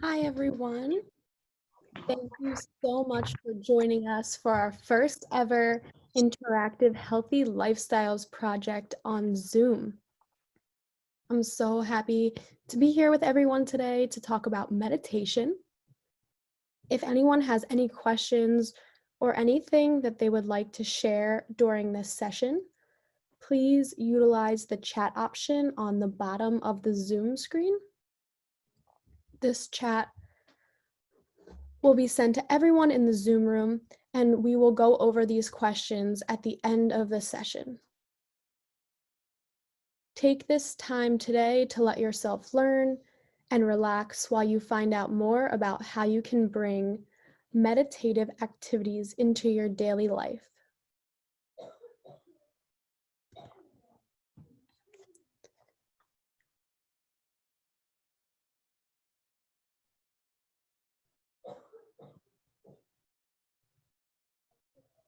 Hi, everyone. Thank you so much for joining us for our first ever interactive healthy lifestyles project on Zoom. I'm so happy to be here with everyone today to talk about meditation. If anyone has any questions or anything that they would like to share during this session, please utilize the chat option on the bottom of the Zoom screen. This chat will be sent to everyone in the Zoom room, and we will go over these questions at the end of the session. Take this time today to let yourself learn and relax while you find out more about how you can bring meditative activities into your daily life.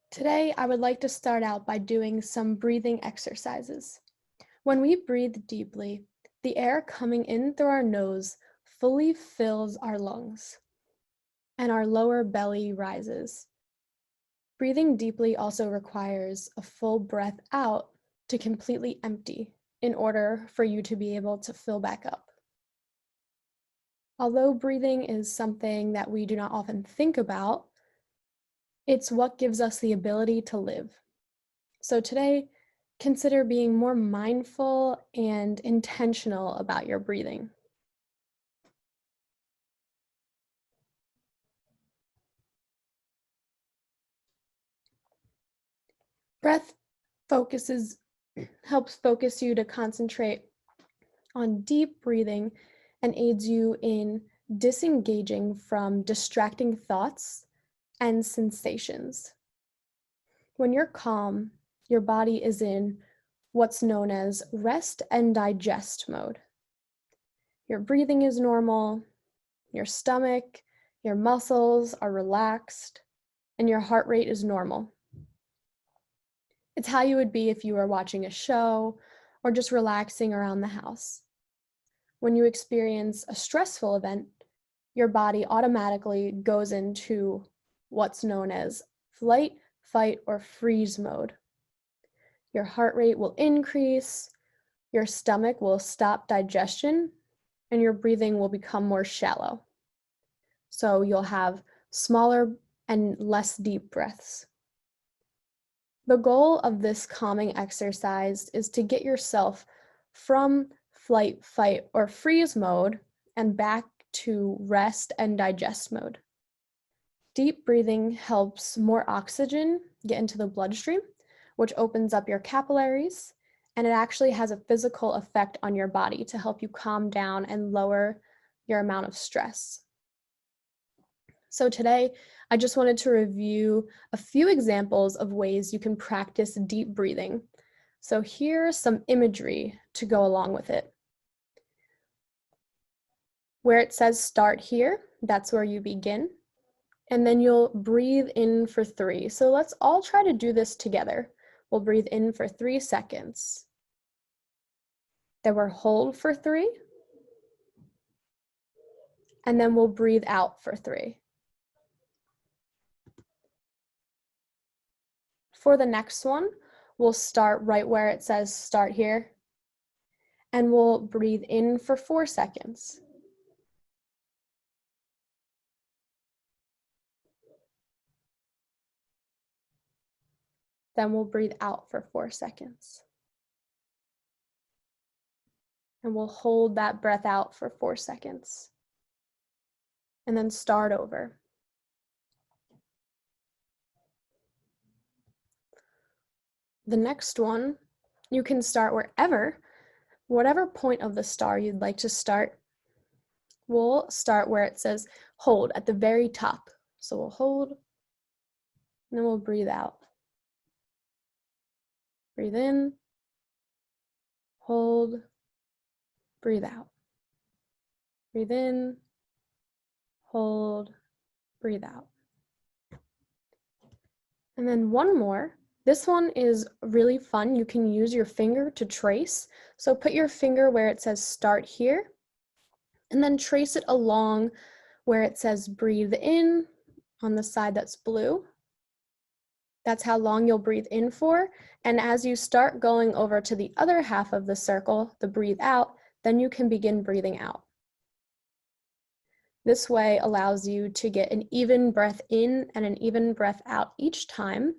Today, I would like to start out by doing some breathing exercises. When we breathe deeply, the air coming in through our nose fully fills our lungs, and our lower belly rises. Breathing deeply also requires a full breath out to completely empty in order for you to be able to fill back up. Although breathing is something that we do not often think about, it's what gives us the ability to live. So today, consider being more mindful and intentional about your breathing. Breath helps focus you to concentrate on deep breathing and aids you in disengaging from distracting thoughts and sensations. When you're calm, your body is in what's known as rest and digest mode. Your breathing is normal, your stomach, your muscles are relaxed, and your heart rate is normal. It's how you would be if you were watching a show or just relaxing around the house. When you experience a stressful event, your body automatically goes into what's known as flight, fight, or freeze mode. Your heart rate will increase, your stomach will stop digestion, and your breathing will become more shallow. So you'll have smaller and less deep breaths. The goal of this calming exercise is to get yourself from flight, fight, or freeze mode and back to rest and digest mode. Deep breathing helps more oxygen get into the bloodstream, which opens up your capillaries, and it actually has a physical effect on your body to help you calm down and lower your amount of stress. So today, I just wanted to review a few examples of ways you can practice deep breathing. So here's some imagery to go along with it. Where it says start here, that's where you begin. And then you'll breathe in for 3. So let's all try to do this together. We'll breathe in for 3 seconds. Then we'll hold for 3. And then we'll breathe out for 3. For the next one, we'll start right where it says start here. And we'll breathe in for 4 seconds. Then we'll breathe out for 4 seconds. And we'll hold that breath out for 4 seconds. And then start over. The next one, you can start whatever point of the star you'd like to start. We'll start where it says hold at the very top. So we'll hold, and then we'll breathe out. Breathe in, hold, breathe out. Breathe in, hold, breathe out. And then one more. This one is really fun. You can use your finger to trace. So put your finger where it says start here, and then trace it along where it says breathe in on the side that's blue. That's how long you'll breathe in for. And as you start going over to the other half of the circle, the breathe out, then you can begin breathing out. This way allows you to get an even breath in and an even breath out each time.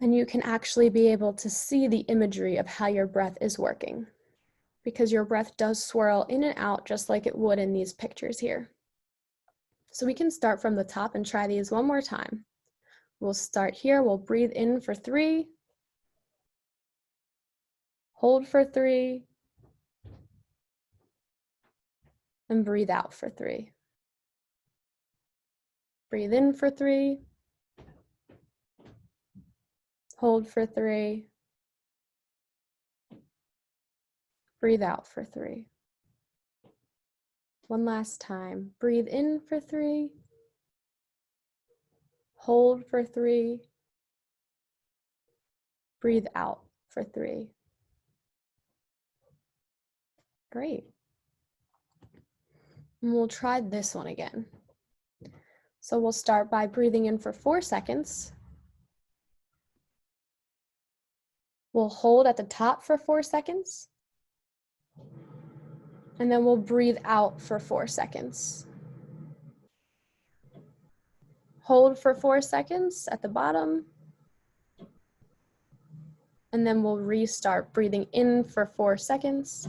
And you can actually be able to see the imagery of how your breath is working, because your breath does swirl in and out just like it would in these pictures here. So we can start from the top and try these one more time. We'll start here, we'll breathe in for 3, hold for 3, and breathe out for 3. Breathe in for 3, hold for 3, breathe out for 3. One last time, breathe in for 3, hold for 3, breathe out for 3. Great. And we'll try this one again. So we'll start by breathing in for 4 seconds. We'll hold at the top for 4 seconds. And then we'll breathe out for 4 seconds. Hold for 4 seconds at the bottom. And then we'll restart breathing in for 4 seconds.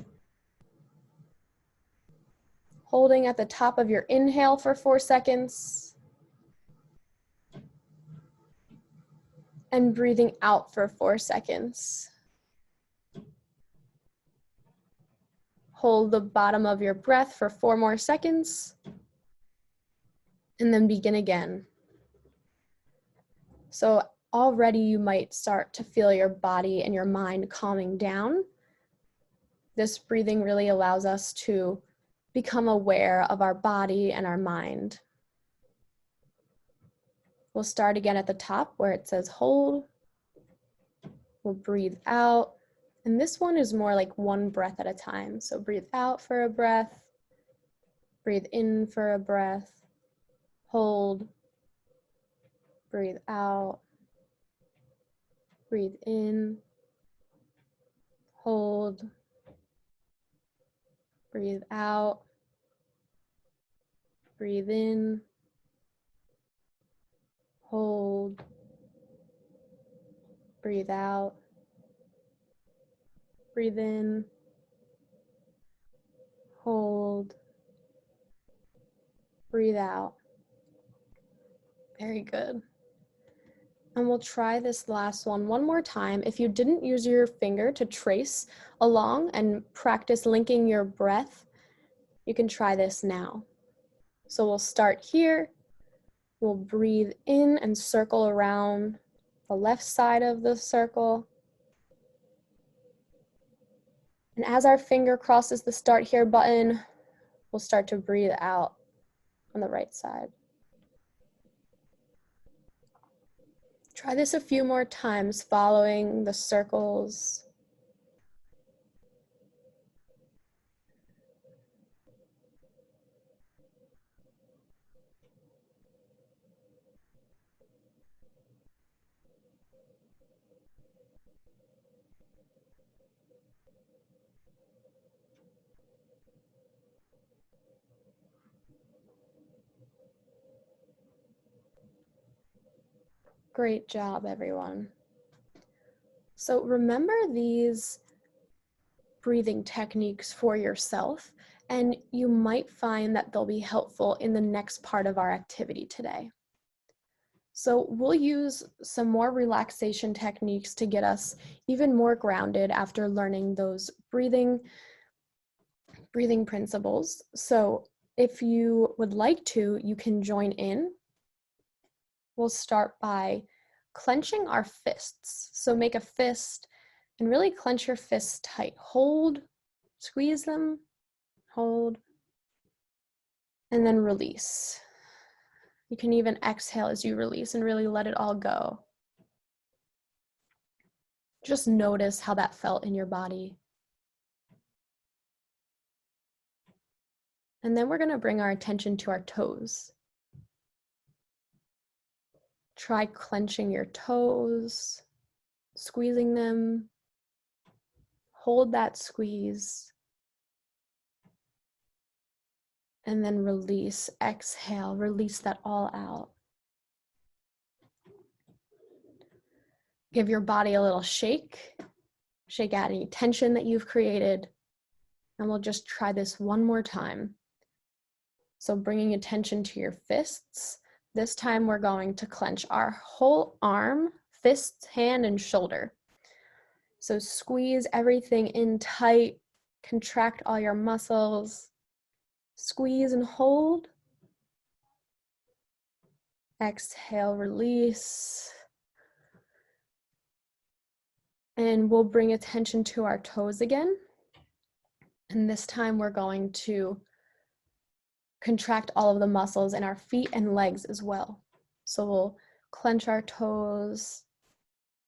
Holding at the top of your inhale for 4 seconds. And breathing out for 4 seconds. Hold the bottom of your breath for 4 more seconds. And then begin again. So already you might start to feel your body and your mind calming down. This breathing really allows us to become aware of our body and our mind. We'll start again at the top where it says hold. We'll breathe out. And this one is more like one breath at a time. So breathe out for a breath. Breathe in for a breath. Hold. Breathe out. Breathe in. Hold. Breathe out. Breathe in. Hold. Breathe out. Breathe in. Hold. Breathe out. Very good. And we'll try this last one more time. If you didn't use your finger to trace along and practice linking your breath, you can try this now. So we'll start here. We'll breathe in and circle around the left side of the circle. And as our finger crosses the start here button, we'll start to breathe out on the right side. Try this a few more times, following the circles. Great job, everyone. So remember these breathing techniques for yourself, and you might find that they'll be helpful in the next part of our activity today. So we'll use some more relaxation techniques to get us even more grounded after learning those breathing principles. So if you would like to, you can join in. We'll start by clenching our fists. So make a fist and really clench your fists tight. Hold, squeeze them, hold, and then release. You can even exhale as you release and really let it all go. Just notice how that felt in your body. And then we're going to bring our attention to our toes. Try clenching your toes, squeezing them. Hold that squeeze. And then release, exhale, release that all out. Give your body a little shake. Shake out any tension that you've created. And we'll just try this one more time. So bringing attention to your fists. This time we're going to clench our whole arm, fist, hand, and shoulder. So squeeze everything in tight, contract all your muscles, squeeze and hold. Exhale, release. And we'll bring attention to our toes again. And this time we're going to contract all of the muscles in our feet and legs as well. So we'll clench our toes,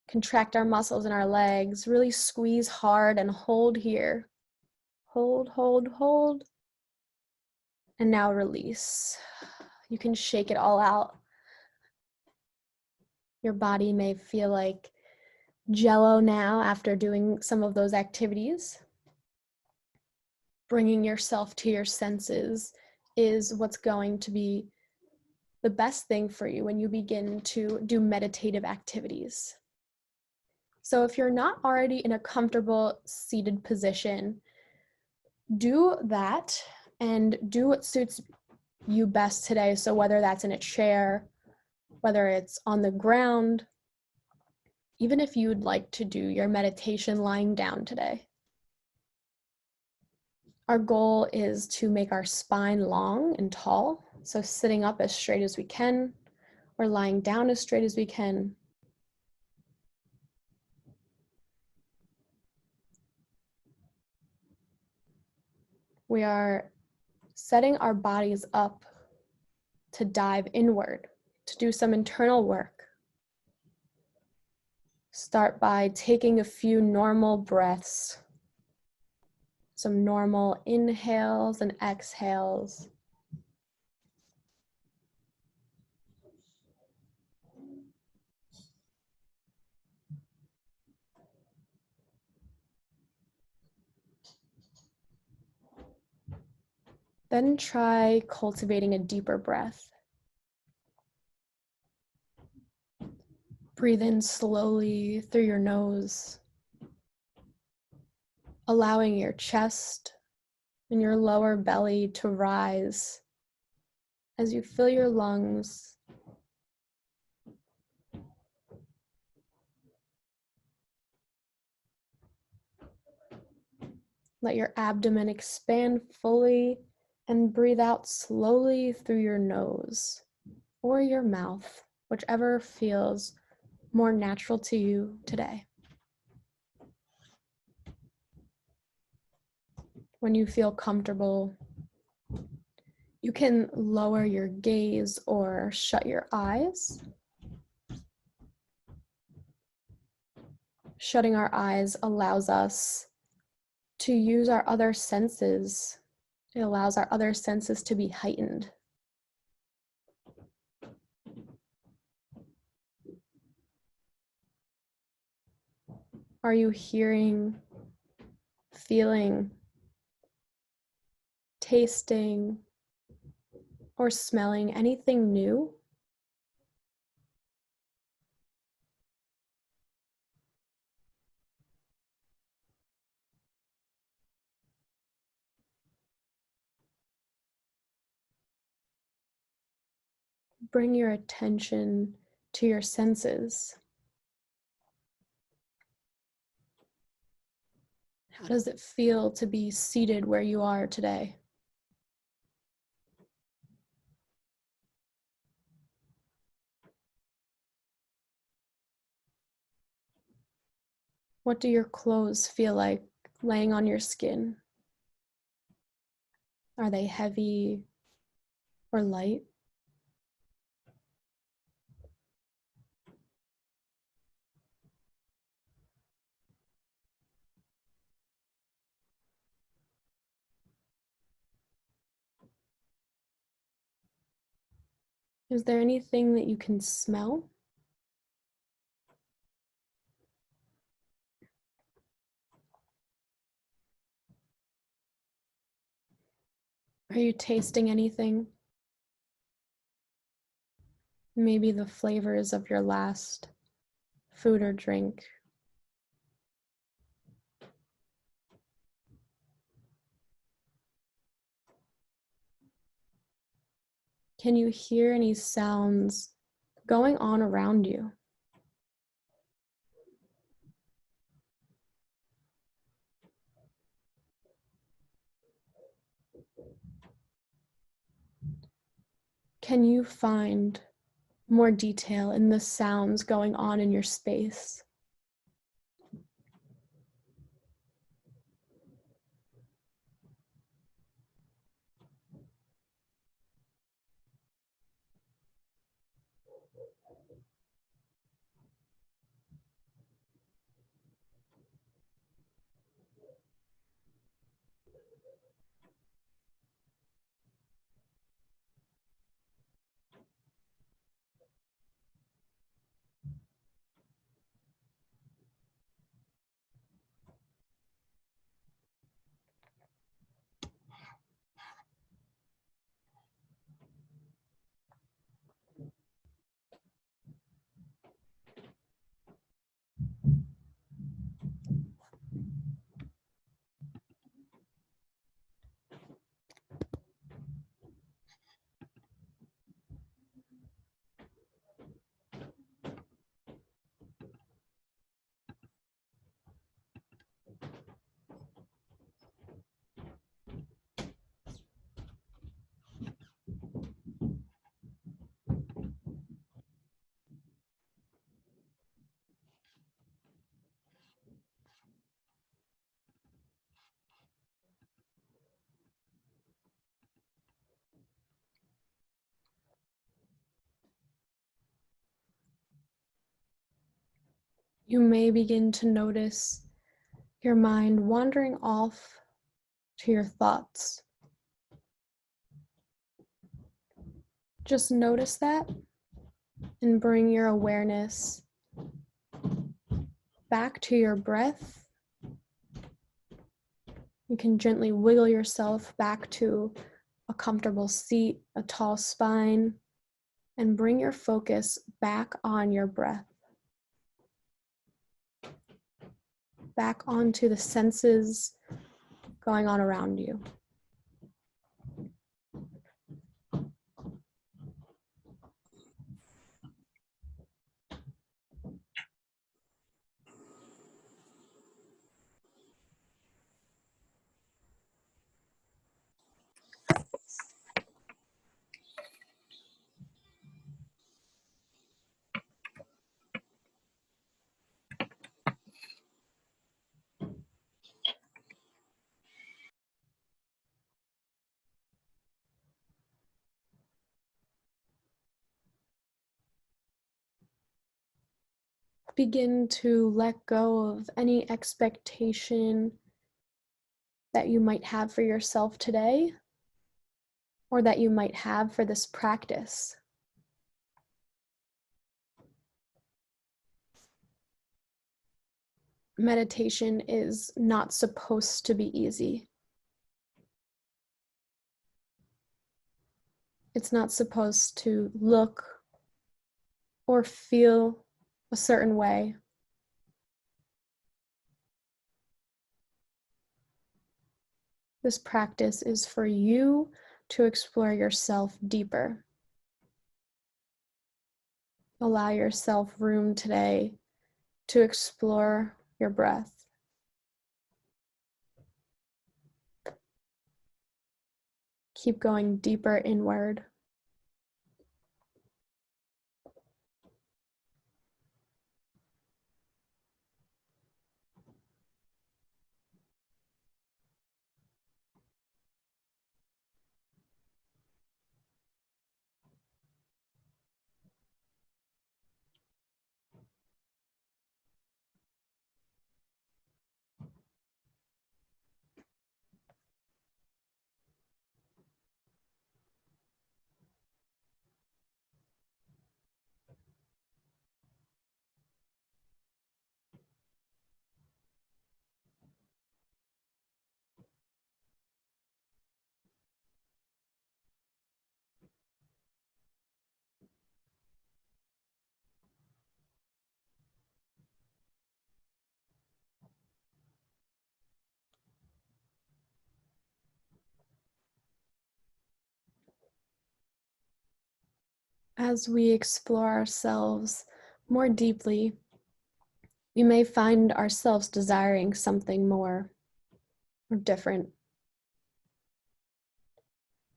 contract our muscles in our legs, really squeeze hard and hold here. Hold, hold, hold. And now release. You can shake it all out. Your body may feel like jello now after doing some of those activities. Bringing yourself to your senses is what's going to be the best thing for you when you begin to do meditative activities. So if you're not already in a comfortable seated position, do that and do what suits you best today. So whether that's in a chair, whether it's on the ground, even if you'd like to do your meditation lying down today. Our goal is to make our spine long and tall. So sitting up as straight as we can, or lying down as straight as we can. We are setting our bodies up to dive inward, to do some internal work. Start by taking a few normal breaths, some normal inhales and exhales. Then try cultivating a deeper breath. Breathe in slowly through your nose, allowing your chest and your lower belly to rise as you fill your lungs. Let your abdomen expand fully and breathe out slowly through your nose or your mouth, whichever feels more natural to you today. When you feel comfortable, you can lower your gaze or shut your eyes. Shutting our eyes allows us to use our other senses. It allows our other senses to be heightened. Are you hearing, feeling, tasting, or smelling anything new? Bring your attention to your senses. How does it feel to be seated where you are today? What do your clothes feel like laying on your skin? Are they heavy or light? Is there anything that you can smell? Are you tasting anything? Maybe the flavors of your last food or drink. Can you hear any sounds going on around you? Can you find more detail in the sounds going on in your space? You may begin to notice your mind wandering off to your thoughts. Just notice that and bring your awareness back to your breath. You can gently wiggle yourself back to a comfortable seat, a tall spine, and bring your focus back on your breath, back onto the senses going on around you. Begin to let go of any expectation that you might have for yourself today or that you might have for this practice. Meditation is not supposed to be easy. It's not supposed to look or feel a certain way. This practice is for you to explore yourself deeper. Allow yourself room today to explore your breath. Keep going deeper inward. As we explore ourselves more deeply, we may find ourselves desiring something more or different.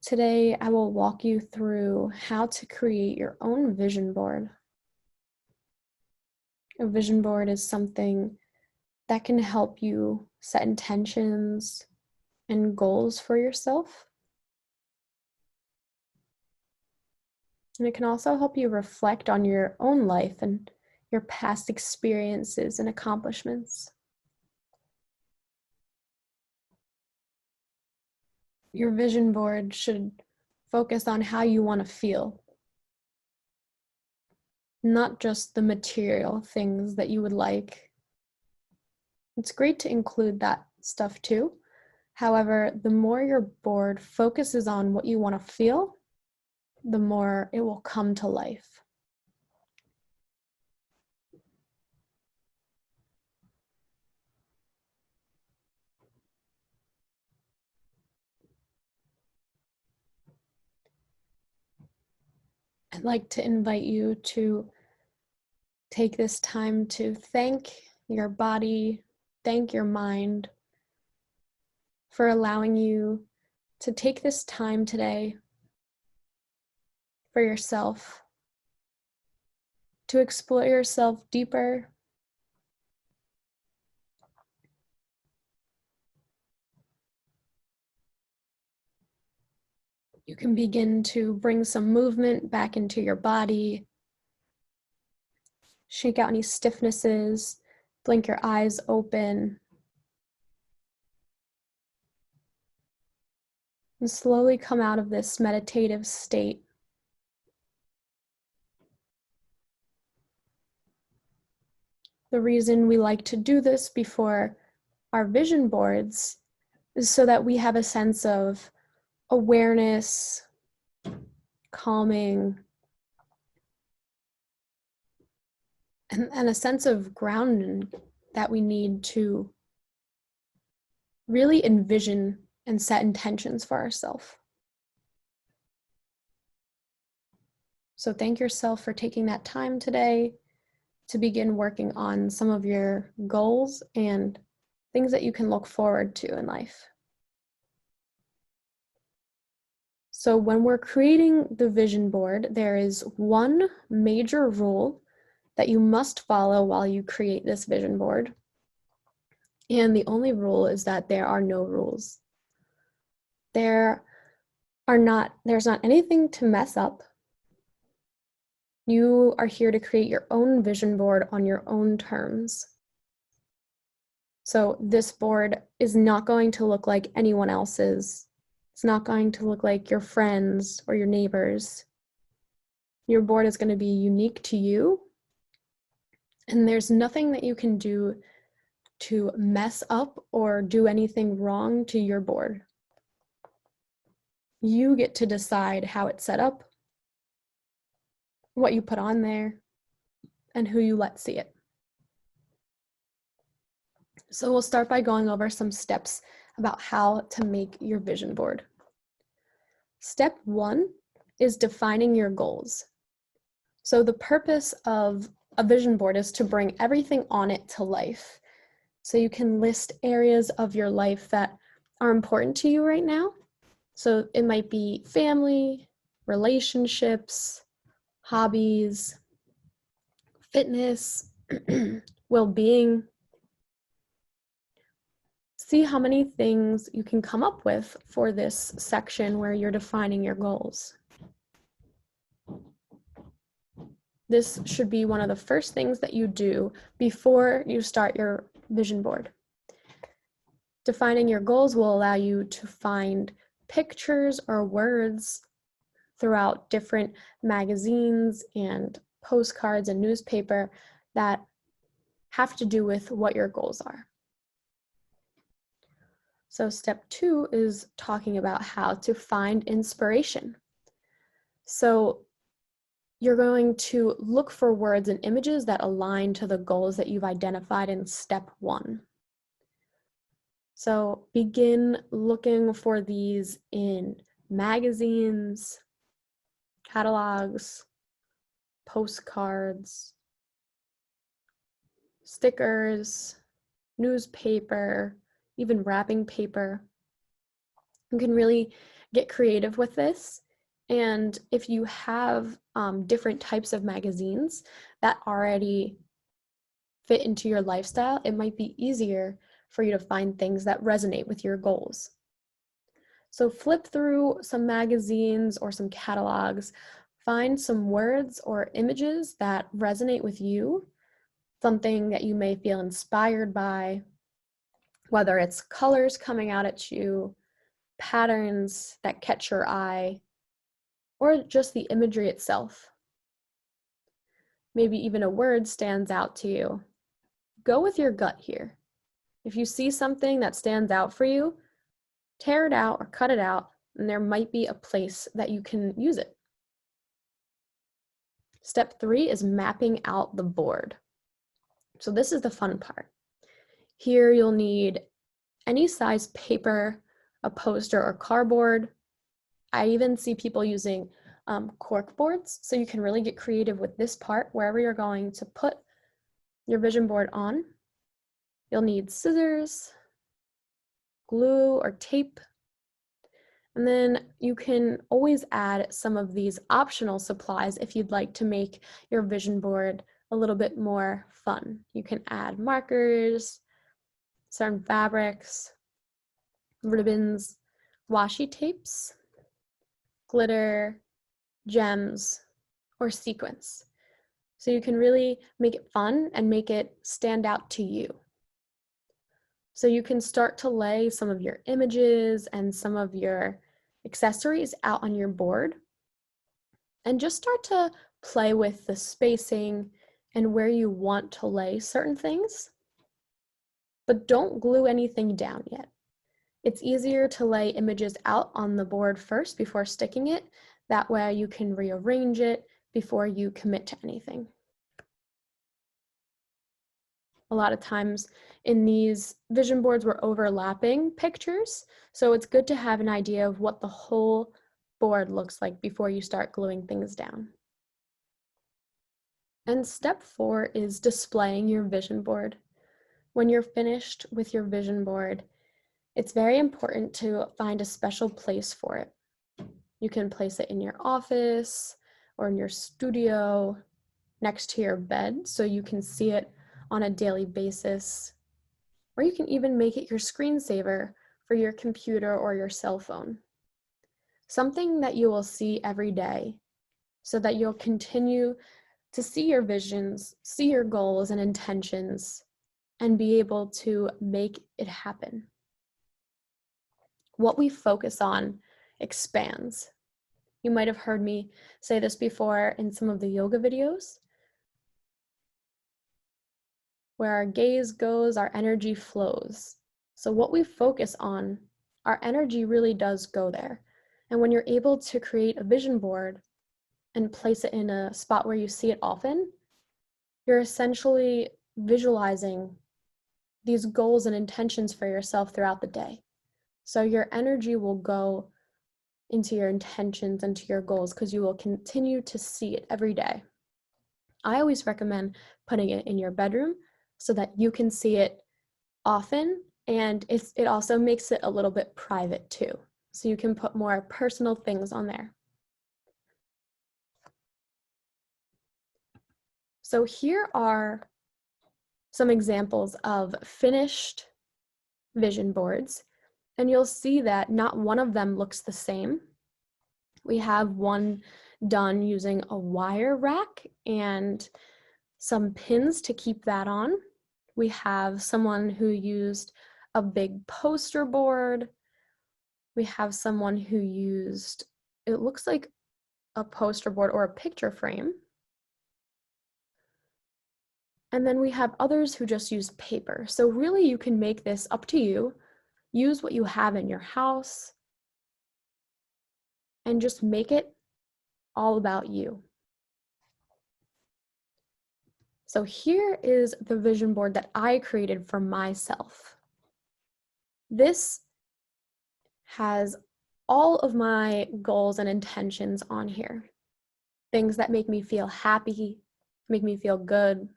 Today, I will walk you through how to create your own vision board. A vision board is something that can help you set intentions and goals for yourself. And it can also help you reflect on your own life and your past experiences and accomplishments. Your vision board should focus on how you want to feel, not just the material things that you would like. It's great to include that stuff too. However, the more your board focuses on what you want to feel, the more it will come to life. I'd like to invite you to take this time to thank your body, thank your mind for allowing you to take this time today for yourself, to explore yourself deeper. You can begin to bring some movement back into your body. Shake out any stiffnesses, blink your eyes open, and slowly come out of this meditative state. The reason we like to do this before our vision boards is so that we have a sense of awareness, calming, and a sense of grounding that we need to really envision and set intentions for ourselves. So thank yourself for taking that time today to begin working on some of your goals and things that you can look forward to in life. So when we're creating the vision board, there is one major rule that you must follow while you create this vision board. And the only rule is that there are no rules. There's not anything to mess up. You are here to create your own vision board on your own terms. So this board is not going to look like anyone else's. It's not going to look like your friends or your neighbors. Your board is going to be unique to you. And there's nothing that you can do to mess up or do anything wrong to your board. You get to decide how it's set up, what you put on there, and who you let see it. So we'll start by going over some steps about how to make your vision board. Step 1 is defining your goals. So the purpose of a vision board is to bring everything on it to life. So you can list areas of your life that are important to you right now. So it might be family, relationships, hobbies, fitness, well-being. See how many things you can come up with for this section where you're defining your goals. This should be one of the first things that you do before you start your vision board. Defining your goals will allow you to find pictures or words throughout different magazines and postcards and newspaper that have to do with what your goals are. So step 2 is talking about how to find inspiration. So you're going to look for words and images that align to the goals that you've identified in step 1. So begin looking for these in magazines, catalogs, postcards, stickers, newspaper, even wrapping paper. You can really get creative with this. And if you have different types of magazines that already fit into your lifestyle, it might be easier for you to find things that resonate with your goals. So flip through some magazines or some catalogs, find some words or images that resonate with you, something that you may feel inspired by, whether it's colors coming out at you, patterns that catch your eye, or just the imagery itself. Maybe even a word stands out to you. Go with your gut here. If you see something that stands out for you, tear it out or cut it out, and there might be a place that you can use it. Step 3 is mapping out the board. So this is the fun part. Here you'll need any size paper, a poster or cardboard. I even see people using cork boards, so you can really get creative with this part wherever you're going to put your vision board on. You'll need scissors, glue or tape, and then you can always add some of these optional supplies if you'd like to make your vision board a little bit more fun. You can add markers, certain fabrics, ribbons, washi tapes, glitter, gems, or sequins. So you can really make it fun and make it stand out to you. So you can start to lay some of your images and some of your accessories out on your board and just start to play with the spacing and where you want to lay certain things. But don't glue anything down yet. It's easier to lay images out on the board first before sticking it. That way you can rearrange it before you commit to anything. A lot of times in these vision boards, we're overlapping pictures, so it's good to have an idea of what the whole board looks like before you start gluing things down. And step 4 is displaying your vision board. When you're finished with your vision board, it's very important to find a special place for it. You can place it in your office or in your studio, next to your bed, so you can see it on a daily basis. Or you can even make it your screensaver for your computer or your cell phone. Something that you will see every day so that you'll continue to see your visions, see your goals and intentions, and be able to make it happen. What we focus on expands. You might have heard me say this before in some of the yoga videos. Where our gaze goes, our energy flows. So what we focus on, our energy really does go there. And when you're able to create a vision board and place it in a spot where you see it often, you're essentially visualizing these goals and intentions for yourself throughout the day. So your energy will go into your intentions and to your goals because you will continue to see it every day. I always recommend putting it in your bedroom so that you can see it often, and it also makes it a little bit private too. So you can put more personal things on there. So here are some examples of finished vision boards, and you'll see that not one of them looks the same. We have one done using a wire rack and some pins to keep that on. We have someone who used a big poster board. We have someone who used, it looks like a poster board or a picture frame. And then we have others who just use paper. So really you can make this up to you. Use what you have in your house and just make it all about you. So here is the vision board that I created for myself. This has all of my goals and intentions on here. things that make me feel happy, make me feel good.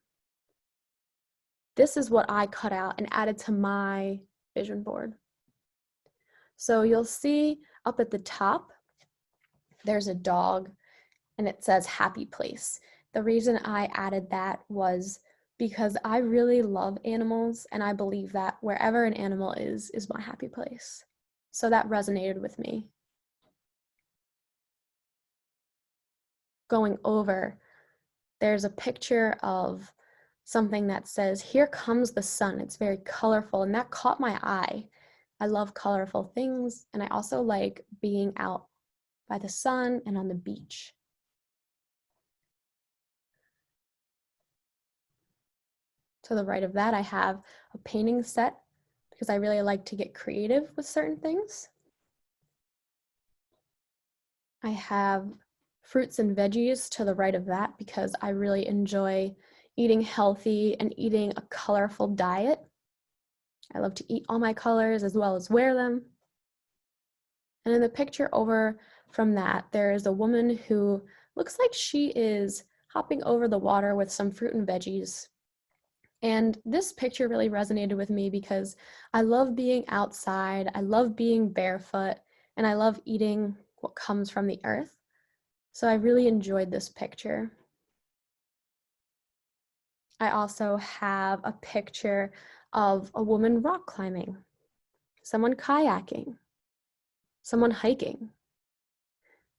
This is what I cut out and added to my vision board. So you'll see up at the top, there's a dog and it says happy place. The reason I added that was because I really love animals and I believe that wherever an animal is my happy place. So that resonated with me. Going over, there's a picture of something that says, "Here comes the sun." It's very colorful and that caught my eye. I love colorful things and I also like being out by the sun and on the beach. To the right of that, I have a painting set because I really like to get creative with certain things. I have fruits and veggies to the right of that because I really enjoy eating healthy and eating a colorful diet. I love to eat all my colors as well as wear them. And in the picture over from that, there is a woman who looks like she is hopping over the water with some fruit and veggies. And this picture really resonated with me because I love being outside, I love being barefoot, and I love eating what comes from the earth. So I really enjoyed this picture. I also have a picture of a woman rock climbing, someone kayaking, someone hiking.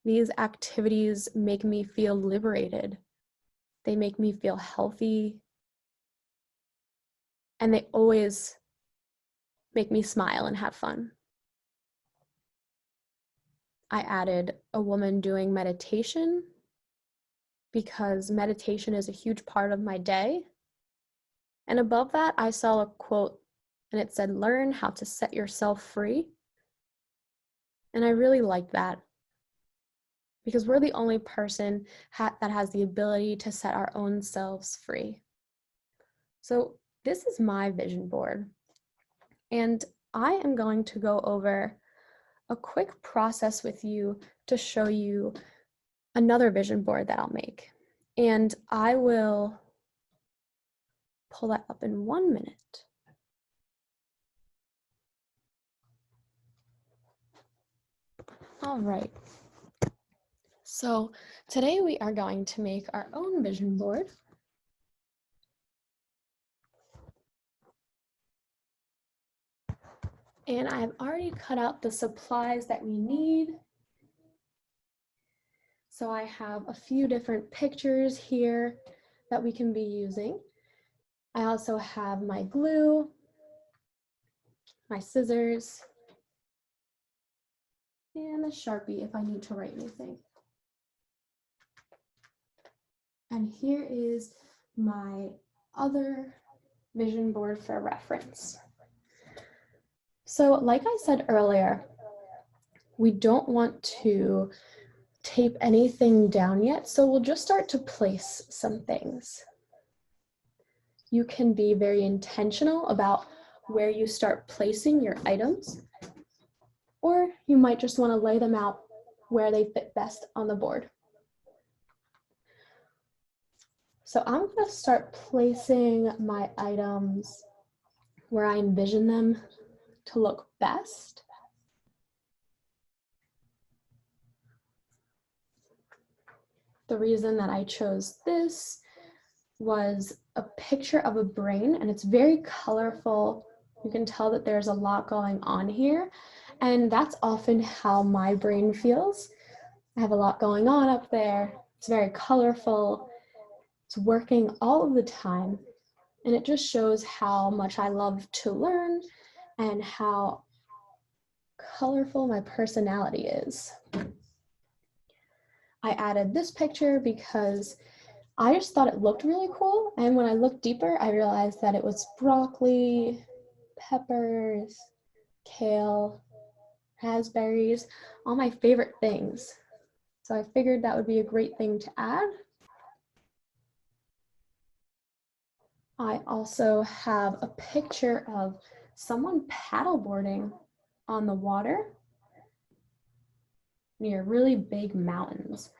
These activities make me feel liberated. They make me feel healthy. And they always make me smile and have fun. I added a woman doing meditation because meditation is a huge part of my day. And above that, I saw a quote and it said, "Learn how to set yourself free." And I really liked that because we're the only person that has the ability to set our own selves free. So this is my vision board. And I am going to go over a quick process with you to show you another vision board that I'll make. And I will pull that up in 1 minute. All right. So today we are going to make our own vision board. And I've already cut out the supplies that we need. So I have a few different pictures here that we can be using. I also have my glue, my scissors, and a Sharpie if I need to write anything. And here is my other vision board for reference. So like I said earlier, we don't want to tape anything down yet, so we'll just start to place some things. You can be very intentional about where you start placing your items, or you might just want to lay them out where they fit best on the board. So I'm going to start placing my items where I envision them to look best. The reason that I chose this was a picture of a brain, and it's very colorful. You can tell that there's a lot going on here, and that's often how my brain feels. I have a lot going on up there. It's very colorful. It's working all of the time, and it just shows how much I love to learn and how colorful my personality is. I added this picture because I just thought it looked really cool, and when I looked deeper, I realized that it was broccoli, peppers, kale, raspberries, all my favorite things. So I figured that would be a great thing to add. I also have a picture of someone paddleboarding on the water near really big mountains.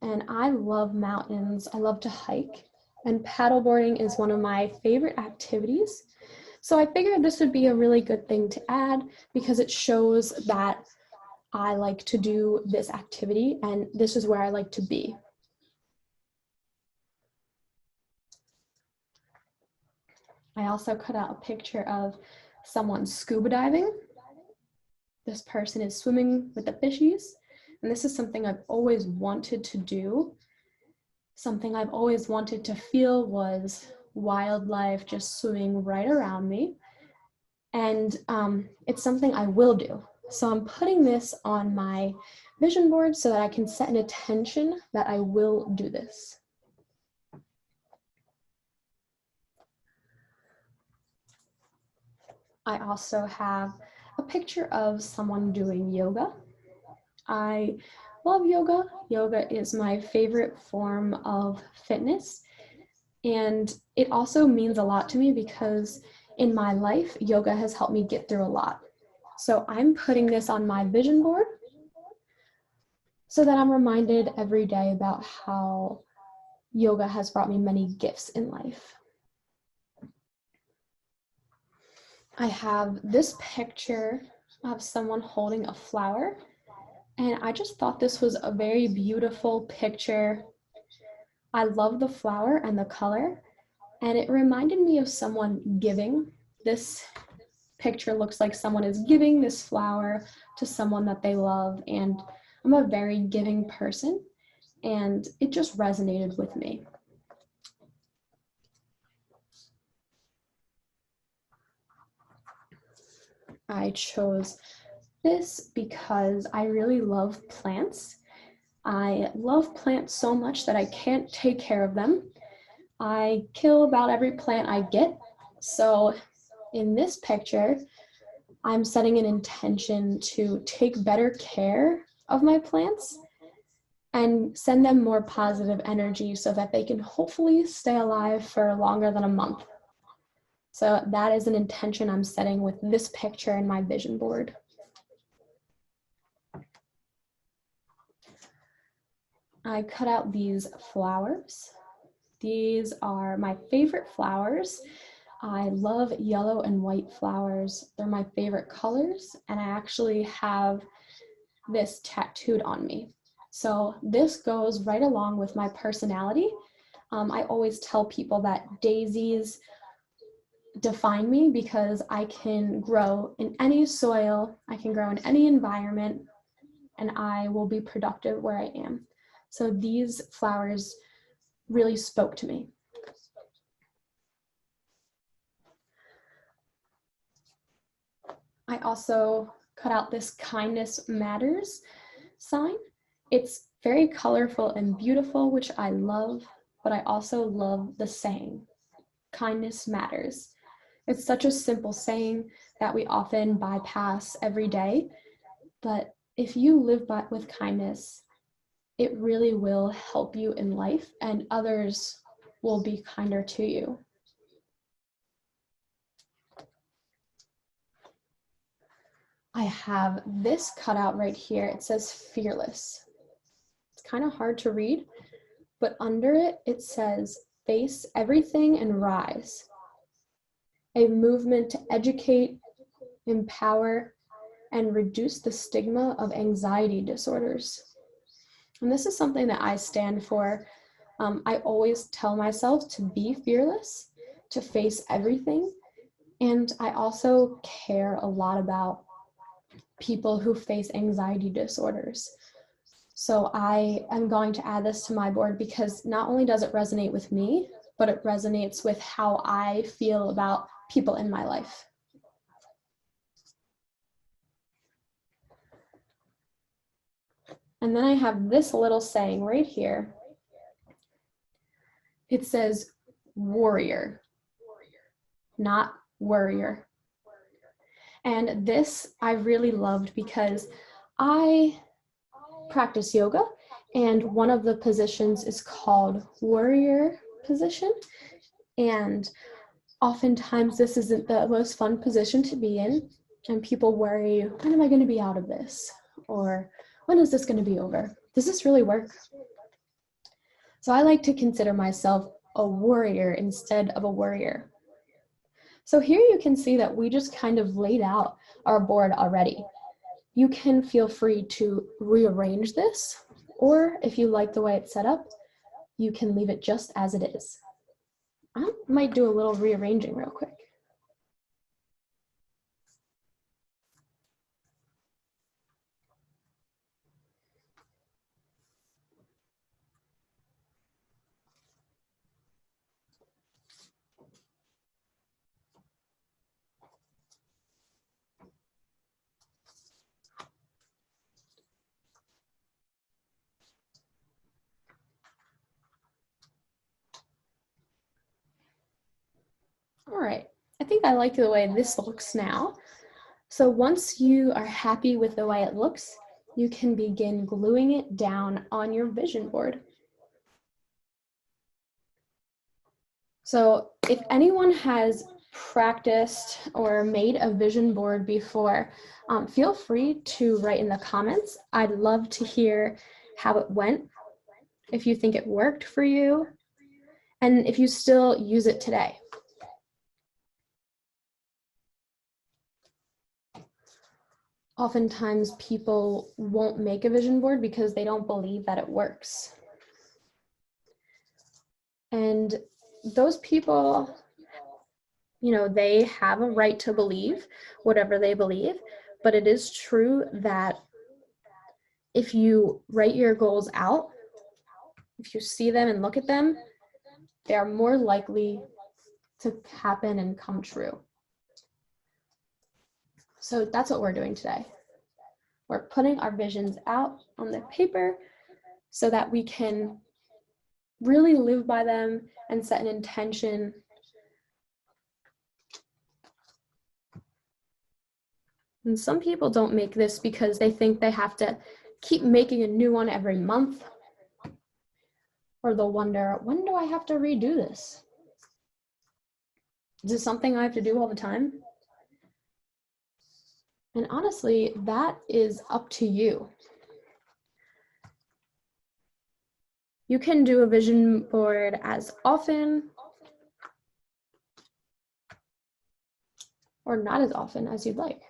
and I love mountains. I love to hike, and paddleboarding is one of my favorite activities. So I figured this would be a really good thing to add because it shows that I like to do this activity and this is where I like to be. I also cut out a picture of someone scuba diving. This person is swimming with the fishies, and this is something I've always wanted to do. Something I've always wanted to feel was wildlife just swimming right around me. And it's something I will do. So I'm putting this on my vision board so that I can set an intention that I will do this. I also have a picture of someone doing yoga. I love yoga. Yoga is my favorite form of fitness. And it also means a lot to me because in my life, yoga has helped me get through a lot. So I'm putting this on my vision board so that I'm reminded every day about how yoga has brought me many gifts in life. I have this picture of someone holding a flower, and I just thought this was a very beautiful picture. I love the flower and the color, and it reminded me of someone giving. This picture looks like someone is giving this flower to someone that they love, and I'm a very giving person, and it just resonated with me. I chose this because I really love plants. I love plants so much that I can't take care of them. I kill about every plant I get. So in this picture, I'm setting an intention to take better care of my plants and send them more positive energy so that they can hopefully stay alive for longer than a month. So that is an intention I'm setting with this picture in my vision board. I cut out these flowers. These are my favorite flowers. I love yellow and white flowers. They're my favorite colors, and I actually have this tattooed on me. So this goes right along with my personality. I always tell people that daisies define me because I can grow in any soil, I can grow in any environment, and I will be productive where I am. So these flowers really spoke to me. I also cut out this kindness matters sign. It's very colorful and beautiful, which I love, but I also love the saying, kindness matters. It's such a simple saying that we often bypass every day, but if you live with kindness, it really will help you in life and others will be kinder to you. I have this cutout right here. It says fearless. It's kind of hard to read, but under it, it says face everything and rise. A movement to educate, empower, and reduce the stigma of anxiety disorders. And this is something that I stand for. I always tell myself to be fearless, to face everything. And I also care a lot about people who face anxiety disorders. So I am going to add this to my board because not only does it resonate with me, but it resonates with how I feel about people in my life. And then I have this little saying right here. It says warrior, not worrier. And this I really loved because I practice yoga, and one of the positions is called warrior position. And oftentimes this isn't the most fun position to be in, and people worry, when am I going to be out of this? Or when is this going to be over? Does this really work? So I like to consider myself a warrior instead of a worrier. So here you can see that we just kind of laid out our board already. You can feel free to rearrange this, or if you like the way it's set up, you can leave it just as it is. I might do a little rearranging real quick. All right, I think I like the way this looks now. So once you are happy with the way it looks, you can begin gluing it down on your vision board. So if anyone has practiced or made a vision board before, feel free to write in the comments. I'd love to hear how it went, if you think it worked for you, and if you still use it today. Oftentimes people won't make a vision board because they don't believe that it works. And those people, you know, they have a right to believe whatever they believe, but it is true that if you write your goals out, if you see them and look at them, they are more likely to happen and come true. So that's what we're doing today. We're putting our visions out on the paper so that we can really live by them and set an intention. And some people don't make this because they think they have to keep making a new one every month, or they'll wonder, when do I have to redo this? Is this something I have to do all the time? And honestly, that is up to you. You can do a vision board as often or not as often as you'd like.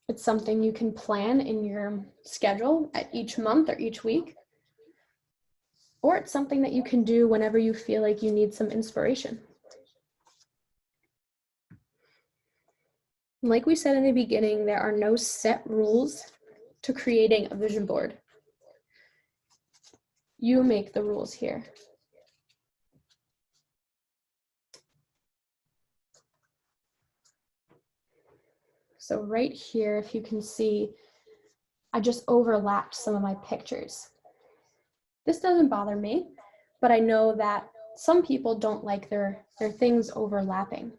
It's something you can plan in your schedule at each month or each week, or it's something that you can do whenever you feel like you need some inspiration. Like we said in the beginning, there are no set rules to creating a vision board. You make the rules here. So right here, if you can see, I just overlapped some of my pictures. This doesn't bother me, but I know that some people don't like their things overlapping.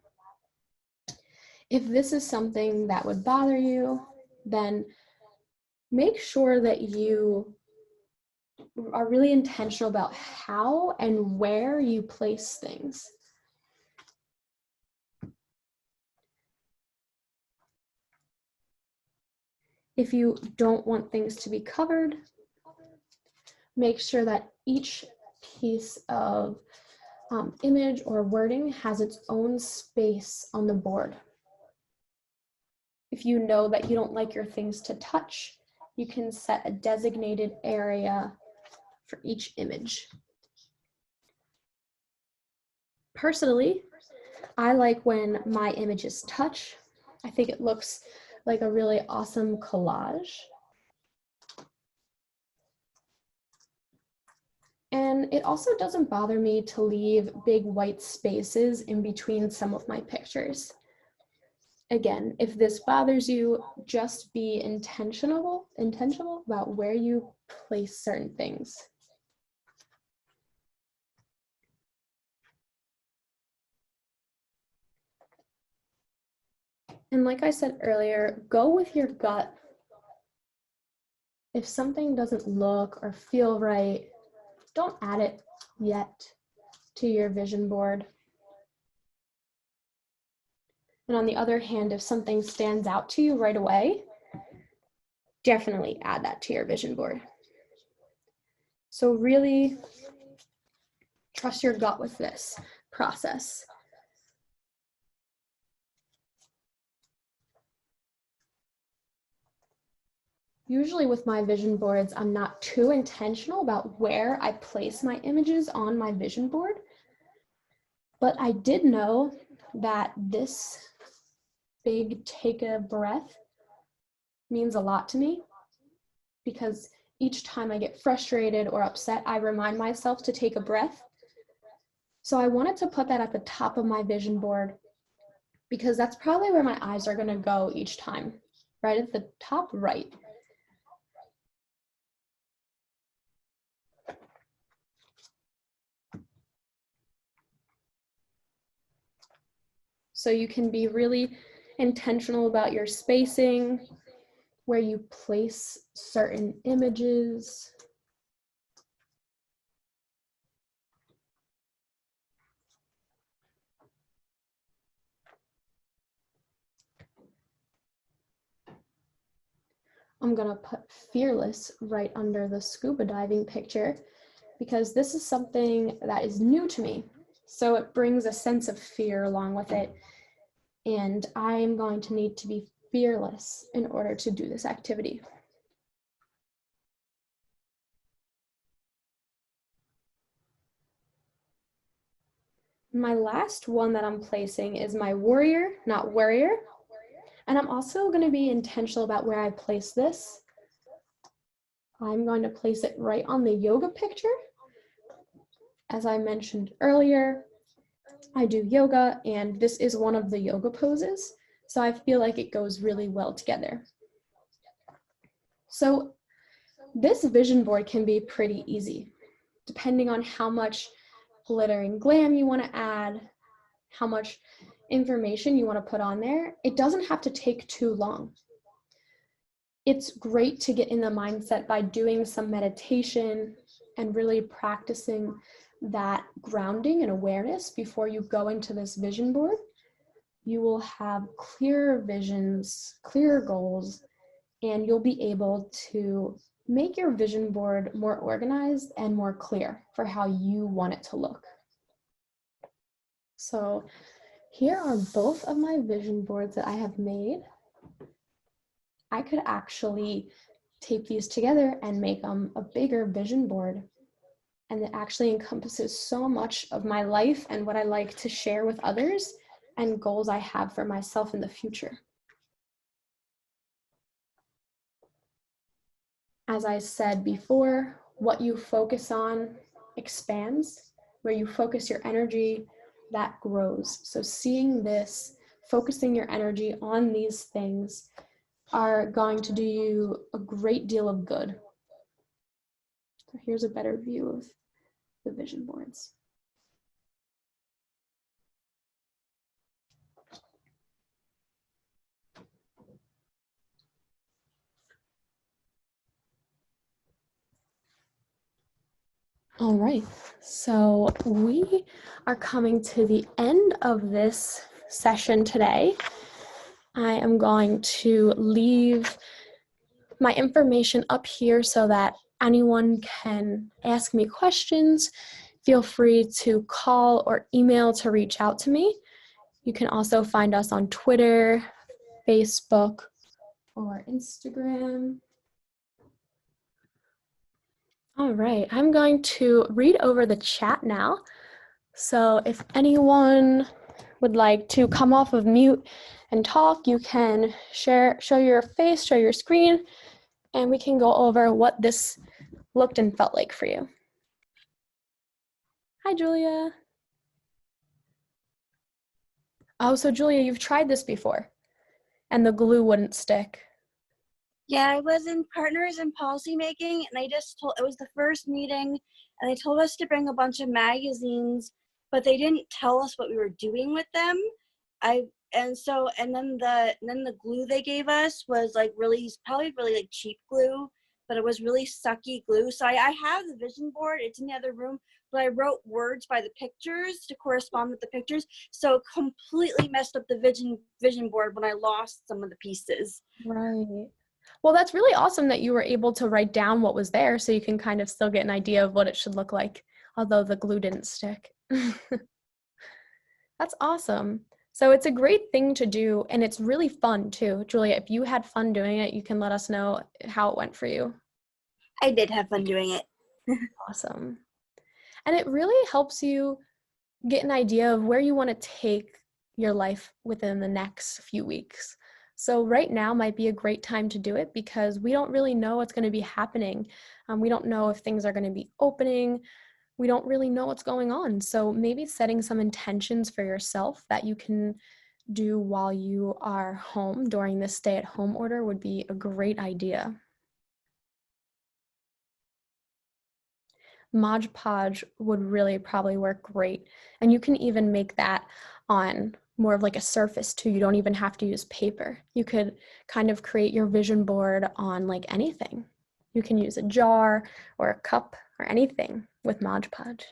If this is something that would bother you, then make sure that you are really intentional about how and where you place things. If you don't want things to be covered, make sure that each piece of image or wording has its own space on the board. If you know that you don't like your things to touch, you can set a designated area for each image. Personally, I like when my images touch. I think it looks like a really awesome collage. And it also doesn't bother me to leave big white spaces in between some of my pictures. Again, if this bothers you, just be intentional about where you place certain things. And like I said earlier, go with your gut. If something doesn't look or feel right, don't add it yet to your vision board. And on the other hand, if something stands out to you right away, definitely add that to your vision board. So really trust your gut with this process. Usually with my vision boards, I'm not too intentional about where I place my images on my vision board, but I did know that this big take a breath means a lot to me, because each time I get frustrated or upset, I remind myself to take a breath. So I wanted to put that at the top of my vision board, because that's probably where my eyes are going to go each time, right at the top right. So you can be really intentional about your spacing, where you place certain images. I'm gonna put fearless right under the scuba diving picture, because this is something that is new to me. So it brings a sense of fear along with it. And I'm going to need to be fearless in order to do this activity. My last one that I'm placing is my warrior, not warrior. And I'm also going to be intentional about where I place this. I'm going to place it right on the yoga picture. As I mentioned earlier, I do yoga, and this is one of the yoga poses. So I feel like it goes really well together. So this vision board can be pretty easy, depending on how much glitter and glam you want to add, how much information you want to put on there. It doesn't have to take too long. It's great to get in the mindset by doing some meditation and really practicing that grounding and awareness before you go into this vision board. You will have clearer visions, clearer goals, and you'll be able to make your vision board more organized and more clear for how you want it to look. So here are both of my vision boards that I have made. I could actually tape these together and make them a bigger vision board. And it actually encompasses so much of my life and what I like to share with others and goals I have for myself in the future. As I said before, what you focus on expands. Where you focus your energy, that grows. So seeing this, focusing your energy on these things are going to do you a great deal of good. So here's a better view of the vision boards. All right, so we are coming to the end of this session today. I am going to leave my information up here so that anyone can ask me questions. Feel free to call or email to reach out to me. You can also find us on Twitter, Facebook, or Instagram. All right, I'm going to read over the chat now. So if anyone would like to come off of mute and talk, you can show your face, show your screen, and we can go over what this looked and felt like for you. Hi, Julia. Oh, so Julia, you've tried this before, and the glue wouldn't stick. Yeah, I was in partners in policy making, and it was the first meeting, and they told us to bring a bunch of magazines, but they didn't tell us what we were doing with them. And then the glue they gave us was like probably really like cheap glue, but it was really sucky glue. So I have the vision board, it's in the other room, but I wrote words by the pictures to correspond with the pictures. So it completely messed up the vision board when I lost some of the pieces. Right. Well, that's really awesome that you were able to write down what was there so you can kind of still get an idea of what it should look like, although the glue didn't stick. That's awesome. So it's a great thing to do, and it's really fun too. Julia, if you had fun doing it, you can let us know how it went for you. I did have fun doing it. Awesome. And it really helps you get an idea of where you want to take your life within the next few weeks. So right now might be a great time to do it because we don't really know what's going to be happening. We don't know if things are going to be opening. We don't really know what's going on. So maybe setting some intentions for yourself that you can do while you are home during this stay-at-home order would be a great idea. Mod Podge would really probably work great. And you can even make that on more of like a surface too. You don't even have to use paper. You could kind of create your vision board on like anything. You can use a jar or a cup or anything with Mod Podge.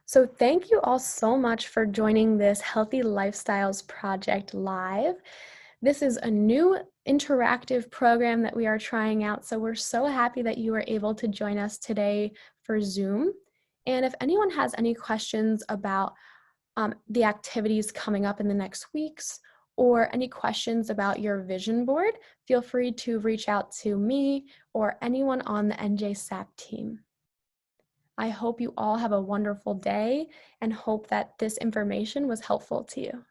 So thank you all so much for joining this Healthy Lifestyles Project live. This is a new interactive program that we are trying out, so we're so happy that you were able to join us today for Zoom. And if anyone has any questions about the activities coming up in the next weeks, or any questions about your vision board, feel free to reach out to me or anyone on the NJSAP team. I hope you all have a wonderful day and hope that this information was helpful to you.